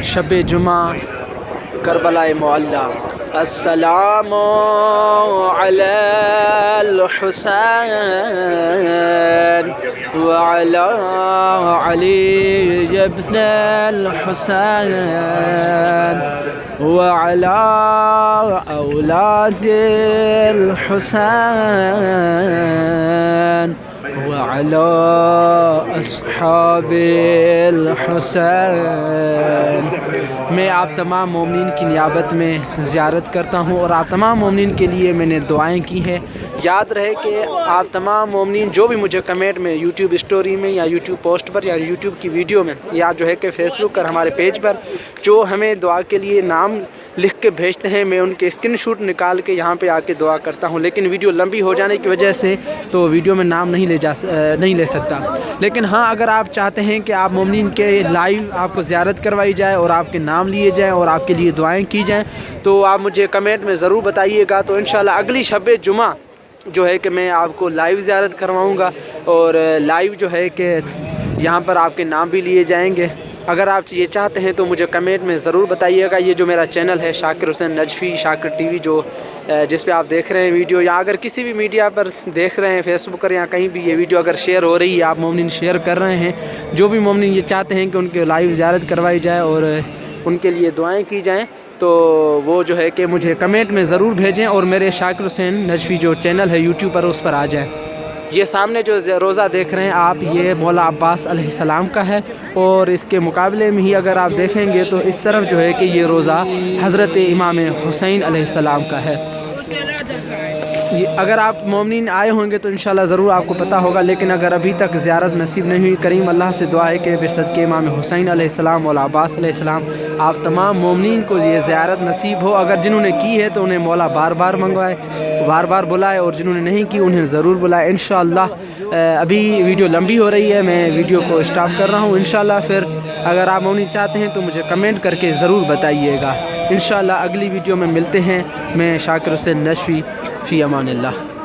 شب جمعہ کربلا معلی۔ السلام علی الحسین وعلی علی ابن الحسین وعلی اولاد الحسین وعلی اصحاب الحسین۔ میں آپ تمام مومنین کی نیابت میں زیارت کرتا ہوں اور آپ تمام مومنین کے لیے میں نے دعائیں کی ہیں۔ یاد رہے کہ آپ تمام مومنین جو بھی مجھے کمنٹ میں یوٹیوب اسٹوری میں یا یوٹیوب پوسٹ پر یا یوٹیوب کی ویڈیو میں یا جو ہے کہ فیس بک پر ہمارے پیج پر جو ہمیں دعا کے لیے نام لکھ کے بھیجتے ہیں، میں ان کے اسکرین شاٹ نکال کے یہاں پہ آ کے دعا کرتا ہوں، لیکن ویڈیو لمبی ہو جانے کی وجہ سے تو ویڈیو میں نام نہیں لے سکتا۔ لیکن ہاں، اگر آپ چاہتے ہیں کہ آپ مومنین کے لائیو آپ کو زیارت کروائی جائے اور آپ کے نام لیے جائیں اور آپ کے لیے دعائیں کی جائیں تو آپ مجھے کمنٹ میں ضرور بتائیے گا۔ تو انشاءاللہ اگلی شب جمعہ جو ہے کہ میں آپ کو لائیو زیارت کرواؤں گا اور لائیو جو ہے کہ یہاں پر آپ کے نام بھی لیے جائیں گے۔ اگر آپ یہ چاہتے ہیں تو مجھے کمنٹ میں ضرور بتائیے گا۔ یہ جو میرا چینل ہے شاکر حسین نجفی شاکر ٹی وی، جو جس پہ آپ دیکھ رہے ہیں ویڈیو، یا اگر کسی بھی میڈیا پر دیکھ رہے ہیں، فیس بک پر یا کہیں بھی یہ ویڈیو اگر شیئر ہو رہی ہے، آپ مومنین شیئر کر رہے ہیں، جو بھی مومنین یہ چاہتے ہیں کہ ان کے لائیو زیارت کروائی جائے اور ان کے لیے دعائیں کی جائیں تو وہ جو ہے کہ مجھے کمنٹ میں ضرور بھیجیں اور میرے شاکر حسین نجفی جو چینل ہے یوٹیوب پر اس پر آ جائیں۔ یہ سامنے جو روزہ دیکھ رہے ہیں آپ، یہ مولا عباس علیہ السلام کا ہے، اور اس کے مقابلے میں ہی اگر آپ دیکھیں گے تو اس طرف جو ہے کہ یہ روزہ حضرت امام حسین علیہ السلام کا ہے۔ اگر آپ مومنین آئے ہوں گے تو انشاءاللہ ضرور آپ کو پتہ ہوگا، لیکن اگر ابھی تک زیارت نصیب نہیں ہوئی، کریم اللہ سے دعا ہے کہ بصدقے امام حسین علیہ السلام مولا عباس علیہ السلام آپ تمام مومنین کو یہ زیارت نصیب ہو۔ اگر جنہوں نے کی ہے تو انہیں مولا بار بار منگوائے، بار بار بلائے، اور جنہوں نے نہیں کی انہیں ضرور بلائے انشاءاللہ۔ ابھی ویڈیو لمبی ہو رہی ہے، میں ویڈیو کو اسٹاپ کر رہا ہوں۔ انشاءاللہ پھر اگر آپ مومنین چاہتے ہیں تو مجھے کمنٹ کر کے ضرور بتائیے گا۔ انشاءاللہ اگلی ویڈیو میں ملتے ہیں۔ میں شاکر حسین نجفی، فی امان اللہ۔